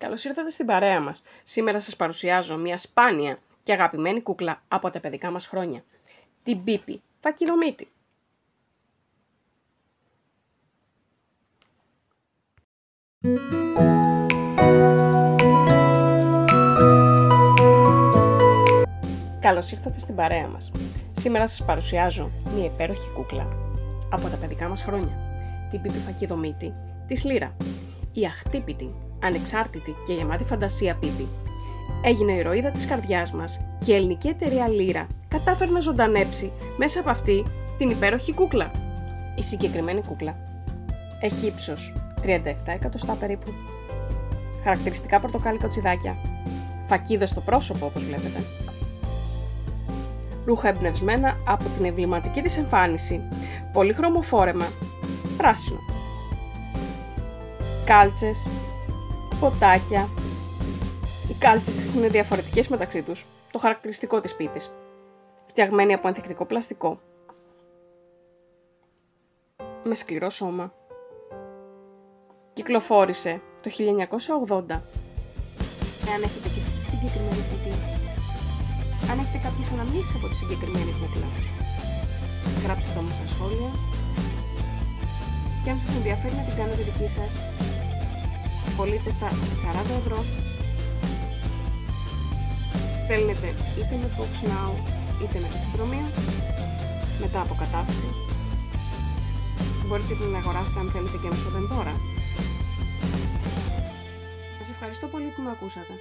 Καλώς ήρθατε στην παρέα μας. Σήμερα σας παρουσιάζω μια σπάνια και αγαπημένη κούκλα από τα παιδικά μας χρόνια. Την Πίπη Φακιδομήτη. Καλώς ήρθατε στην παρέα μας. Σήμερα σας παρουσιάζω μια υπέροχη κούκλα από τα παιδικά μας χρόνια. Την Πίπη Φακιδομήτη της Λύρα. Η αχτύπητη, ανεξάρτητη και γεμάτη φαντασία Πίπη έγινε η ηρωίδα της καρδιάς μας και η ελληνική εταιρεία Λύρα κατάφερε να ζωντανέψει μέσα από αυτή την υπέροχη κούκλα. Η συγκεκριμένη κούκλα έχει ύψος 37 εκατοστά περίπου, χαρακτηριστικά πορτοκάλι κοτσιδάκια, φακίδες στο πρόσωπο όπως βλέπετε, ρούχα εμπνευσμένα από την εμβληματική της εμφάνιση, πολύχρωμο φόρεμα, πράσινο, κάλτσες, ποτάκια. Οι κάλτσες της είναι διαφορετικές μεταξύ τους, το χαρακτηριστικό της Πίπης, φτιαγμένη από ανθεκτικό πλαστικό, με σκληρό σώμα. Κυκλοφόρησε το 1980. Εάν έχετε και εσείς τη συγκεκριμένη κούκλα, αν έχετε κάποιες αναμνήσεις από τη συγκεκριμένη κούκλα, γράψτε το μου στα σχόλια. Και αν σας ενδιαφέρει να την κάνετε δική σας, πωλείτε στα 40 ευρώ. Στέλνετε είτε με Box Now είτε με ταχυδρομείο μετά από κατάθεση. Μπορείτε να αγοράσετε αν θέλετε και μεσοδεντόρα. Σας ευχαριστώ πολύ που με ακούσατε.